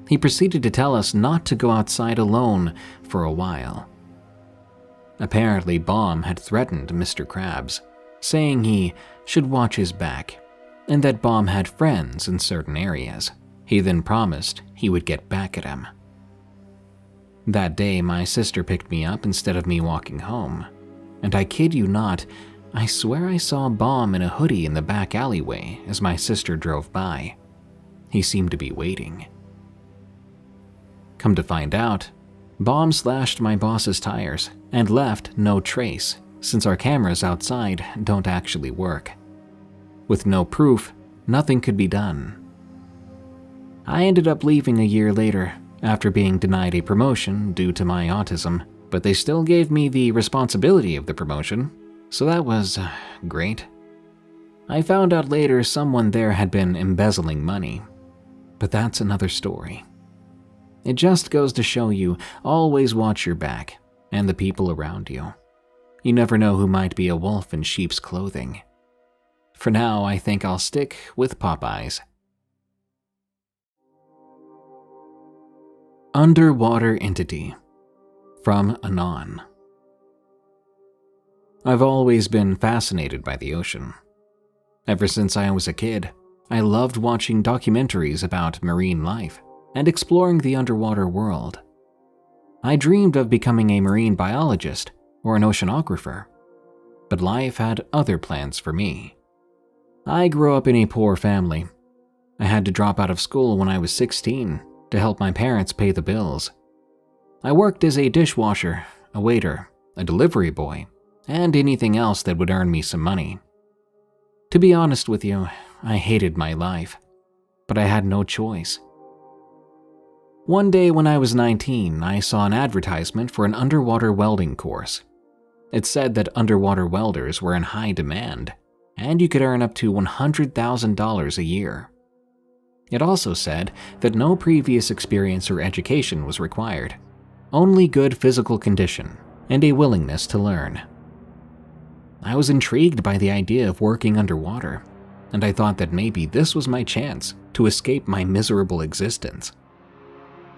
He proceeded to tell us not to go outside alone for a while. Apparently, Baum had threatened Mr. Krabs, saying he should watch his back, and that Baum had friends in certain areas. He then promised he would get back at him. That day, my sister picked me up instead of me walking home, and I kid you not, I swear I saw Baum in a hoodie in the back alleyway as my sister drove by. He seemed to be waiting. Come to find out, Baum slashed my boss's tires and left no trace, since our cameras outside don't actually work. With no proof, nothing could be done. I ended up leaving a year later after being denied a promotion due to my autism, but they still gave me the responsibility of the promotion, so that was great. I found out later someone there had been embezzling money, but that's another story. It just goes to show you, always watch your back and the people around you. You never know who might be a wolf in sheep's clothing. For now, I think I'll stick with Popeyes. Underwater Entity from Anon. I've always been fascinated by the ocean. Ever since I was a kid, I loved watching documentaries about marine life and exploring the underwater world. I dreamed of becoming a marine biologist or an oceanographer, but life had other plans for me. I grew up in a poor family. I had to drop out of school when I was 16 to help my parents pay the bills. I worked as a dishwasher, a waiter, a delivery boy, and anything else that would earn me some money. To be honest with you, I hated my life, but I had no choice. One day when I was 19, I saw an advertisement for an underwater welding course. It said that underwater welders were in high demand, and you could earn up to $100,000 a year. It also said that no previous experience or education was required, only good physical condition and a willingness to learn. I was intrigued by the idea of working underwater, and I thought that maybe this was my chance to escape my miserable existence.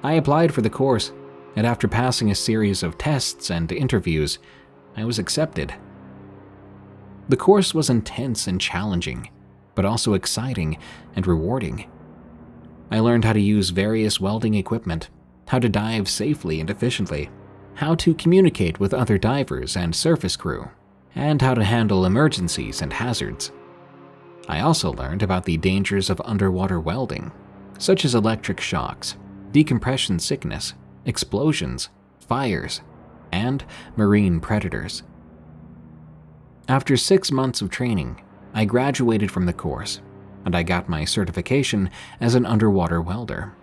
I applied for the course, and after passing a series of tests and interviews, I was accepted. The course was intense and challenging, but also exciting and rewarding. I learned how to use various welding equipment, how to dive safely and efficiently, how to communicate with other divers and surface crew, and how to handle emergencies and hazards. I also learned about the dangers of underwater welding, such as electric shocks, decompression sickness, explosions, fires, and marine predators. After 6 months of training, I graduated from the course, and I got my certification as an underwater welder.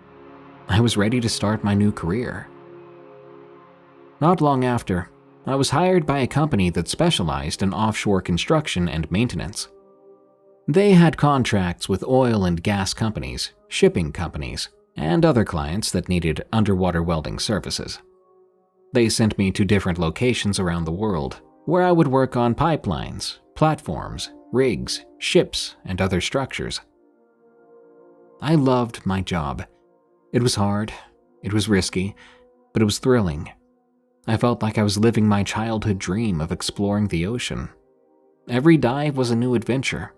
I was ready to start my new career. Not long after, I was hired by a company that specialized in offshore construction and maintenance. They had contracts with oil and gas companies, shipping companies, and other clients that needed underwater welding services. They sent me to different locations around the world, where I would work on pipelines, platforms, rigs, ships, and other structures. I loved my job. It was hard, it was risky, but it was thrilling. I felt like I was living my childhood dream of exploring the ocean. Every dive was a new adventure.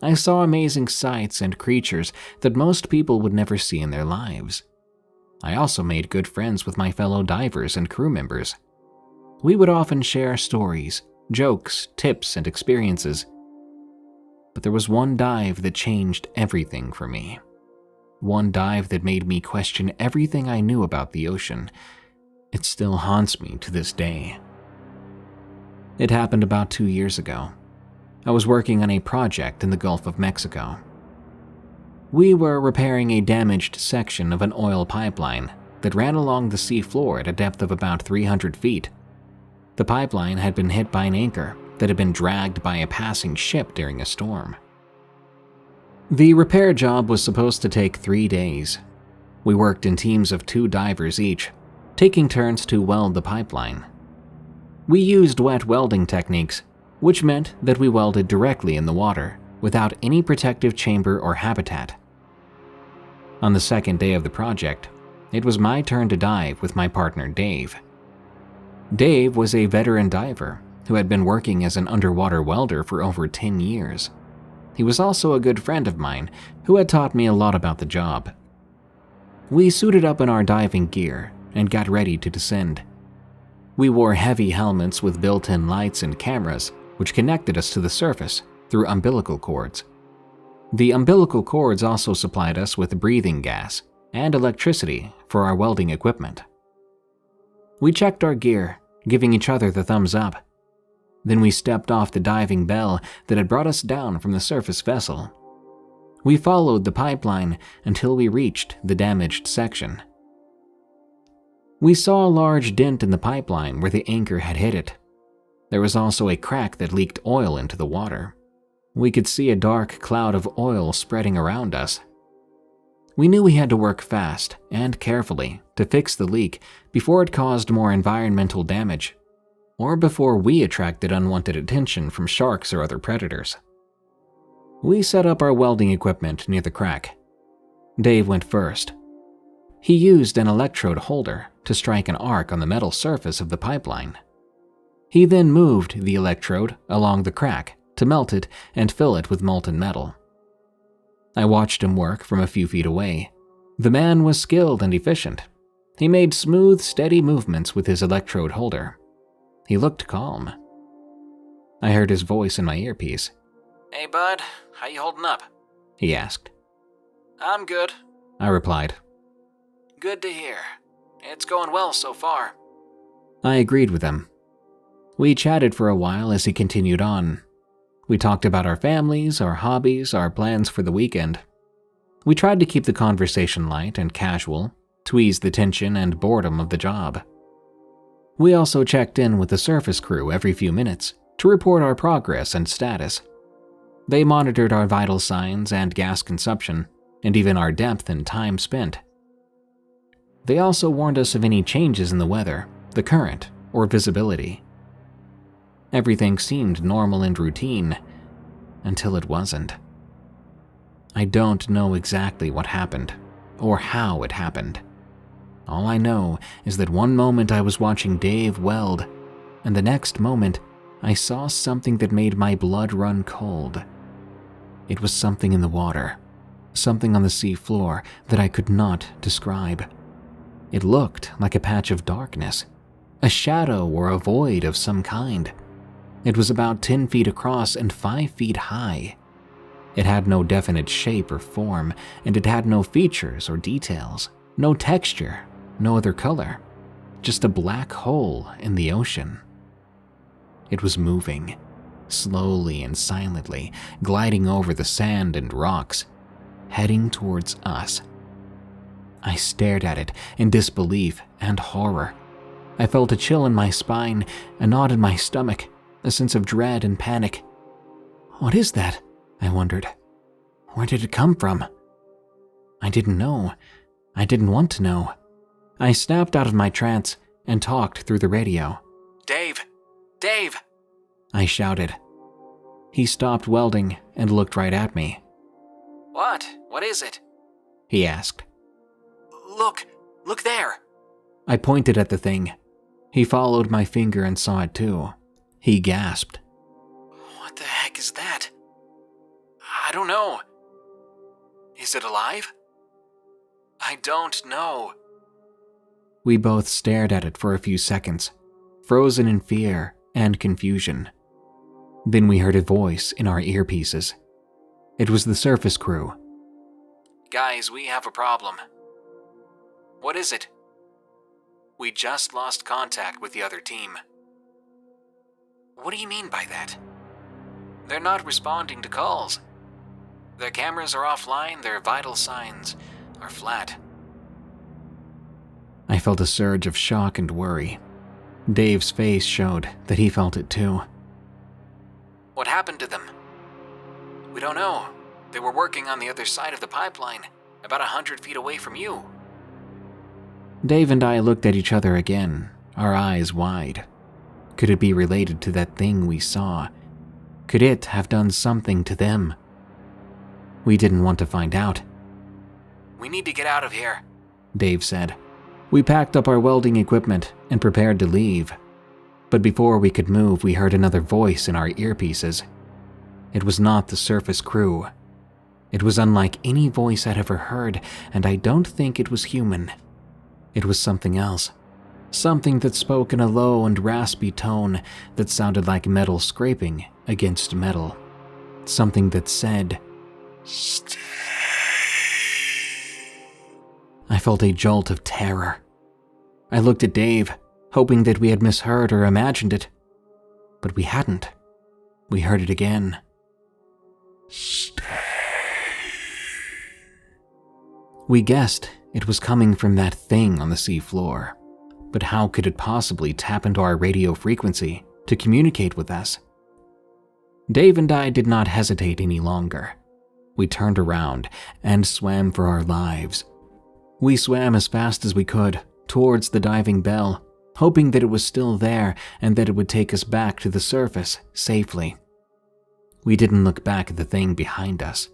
I saw amazing sights and creatures that most people would never see in their lives. I also made good friends with my fellow divers and crew members. We would often share stories, jokes, tips, and experiences. But there was one dive that changed everything for me. One dive that made me question everything I knew about the ocean. It still haunts me to this day. It happened about 2 years ago. I was working on a project in the Gulf of Mexico. We were repairing a damaged section of an oil pipeline that ran along the sea floor at a depth of about 300 feet. The pipeline had been hit by an anchor that had been dragged by a passing ship during a storm. The repair job was supposed to take 3 days. We worked in teams of 2 divers each, taking turns to weld the pipeline. We used wet welding techniques, which meant that we welded directly in the water, without any protective chamber or habitat. On the second day of the project, it was my turn to dive with my partner Dave. Dave was a veteran diver who had been working as an underwater welder for over 10 years. He was also a good friend of mine who had taught me a lot about the job. We suited up in our diving gear and got ready to descend. We wore heavy helmets with built-in lights and cameras, which connected us to the surface through umbilical cords. The umbilical cords also supplied us with breathing gas and electricity for our welding equipment. We checked our gear, giving each other the thumbs up. Then we stepped off the diving bell that had brought us down from the surface vessel. We followed the pipeline until we reached the damaged section. We saw a large dent in the pipeline where the anchor had hit it. There was also a crack that leaked oil into the water. We could see a dark cloud of oil spreading around us. We knew we had to work fast and carefully to fix the leak before it caused more environmental damage, or before we attracted unwanted attention from sharks or other predators. We set up our welding equipment near the crack. Dave went first. He used an electrode holder to strike an arc on the metal surface of the pipeline. He then moved the electrode along the crack to melt it and fill it with molten metal. I watched him work from a few feet away. The man was skilled and efficient. He made smooth, steady movements with his electrode holder. He looked calm. I heard his voice in my earpiece. "Hey bud, how you holding up?" he asked. I'm good, I replied. Good to hear. It's going well so far. I agreed with him. We chatted for a while as he continued on. We talked about our families, our hobbies, our plans for the weekend. We tried to keep the conversation light and casual to ease the tension and boredom of the job. We also checked in with the surface crew every few minutes to report our progress and status. They monitored our vital signs and gas consumption, and even our depth and time spent. They also warned us of any changes in the weather, the current, or visibility. Everything seemed normal and routine, until it wasn't. I don't know exactly what happened, or how it happened. All I know is that one moment I was watching Dave weld, and the next moment I saw something that made my blood run cold. It was something in the water, something on the sea floor that I could not describe. It looked like a patch of darkness, a shadow or a void of some kind. It was about 10 feet across and 5 feet high. It had no definite shape or form, and it had no features or details, no texture, no other color, just a black hole in the ocean. It was moving, slowly and silently, gliding over the sand and rocks, heading towards us. I stared at it in disbelief and horror. I felt a chill in my spine, a knot in my stomach, a sense of dread and panic. What is that? I wondered. Where did it come from? I didn't know. I didn't want to know. I snapped out of my trance and talked through the radio. Dave! Dave! I shouted. He stopped welding and looked right at me. What? What is it? He asked. Look there! I pointed at the thing. He followed my finger and saw it too. He gasped. What the heck is that? I don't know. Is it alive? I don't know. We both stared at it for a few seconds, frozen in fear and confusion. Then we heard a voice in our earpieces. It was the surface crew. Guys, we have a problem. What is it? We just lost contact with the other team. What do you mean by that? They're not responding to calls. Their cameras are offline, their vital signs are flat. I felt a surge of shock and worry. Dave's face showed that he felt it too. What happened to them? We don't know. They were working on the other side of the pipeline, about 100 feet away from you. Dave and I looked at each other again, our eyes wide. Could it be related to that thing we saw? Could it have done something to them? We didn't want to find out. We need to get out of here, Dave said. We packed up our welding equipment and prepared to leave. But before we could move, we heard another voice in our earpieces. It was not the surface crew. It was unlike any voice I'd ever heard, and I don't think it was human. It was something else. Something that spoke in a low and raspy tone that sounded like metal scraping against metal. Something that said, "Stay." I felt a jolt of terror. I looked at Dave, hoping that we had misheard or imagined it. But we hadn't. We heard it again. "Stay." We guessed it was coming from that thing on the sea floor. But how could it possibly tap into our radio frequency to communicate with us? Dave and I did not hesitate any longer. We turned around and swam for our lives. We swam as fast as we could towards the diving bell, hoping that it was still there and that it would take us back to the surface safely. We didn't look back at the thing behind us,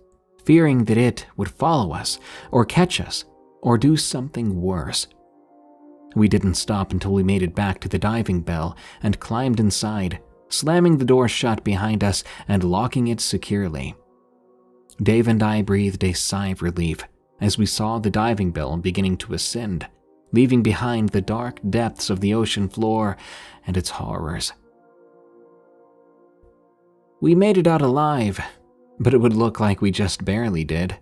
fearing that it would follow us or catch us or do something worse. We didn't stop until we made it back to the diving bell and climbed inside, slamming the door shut behind us and locking it securely. Dave and I breathed a sigh of relief as we saw the diving bell beginning to ascend, leaving behind the dark depths of the ocean floor and its horrors. We made it out alive, but it would look like we just barely did.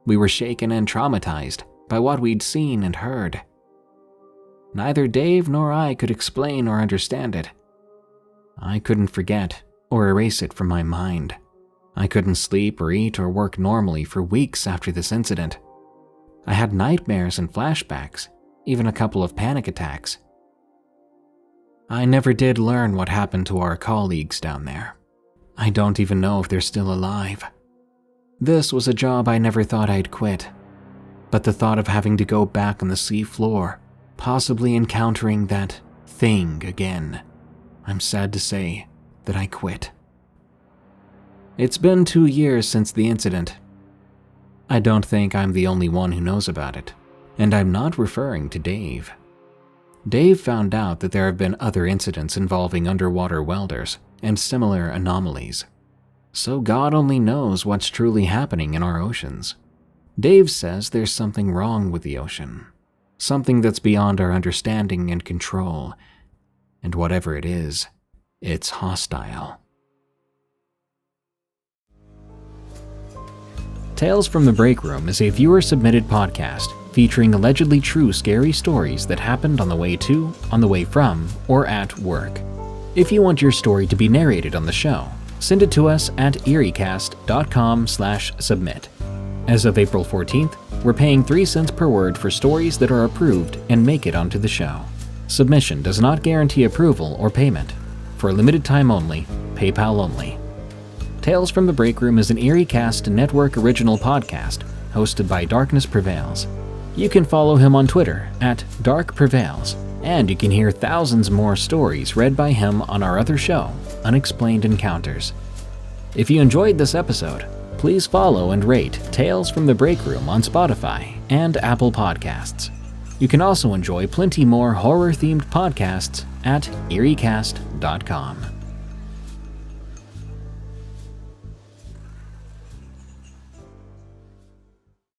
We were shaken and traumatized by what we'd seen and heard. Neither Dave nor I could explain or understand it. I couldn't forget or erase it from my mind. I couldn't sleep or eat or work normally for weeks after this incident. I had nightmares and flashbacks, even a couple of panic attacks. I never did learn what happened to our colleagues down there. I don't even know if they're still alive. This was a job I never thought I'd quit, but the thought of having to go back on the sea floor, possibly encountering that thing again, I'm sad to say that I quit. It's been 2 years since the incident. I don't think I'm the only one who knows about it, and I'm not referring to Dave. Dave found out that there have been other incidents involving underwater welders and similar anomalies. So God only knows what's truly happening in our oceans. Dave says there's something wrong with the ocean, something that's beyond our understanding and control, and whatever it is, it's hostile. Tales from the Break Room is a viewer-submitted podcast featuring allegedly true scary stories that happened on the way to, on the way from, or at work. If you want your story to be narrated on the show, send it to us at eriecast.com/submit. As of April 14th, we're paying 3 cents per word for stories that are approved and make it onto the show. Submission does not guarantee approval or payment. For a limited time only, PayPal only. Tales from the Break Room is an EerieCast Network original podcast hosted by Darkness Prevails. You can follow him on Twitter at Dark Prevails, and you can hear thousands more stories read by him on our other show, Unexplained Encounters. If you enjoyed this episode, please follow and rate Tales from the Break Room on Spotify and Apple Podcasts. You can also enjoy plenty more horror-themed podcasts at EerieCast.com.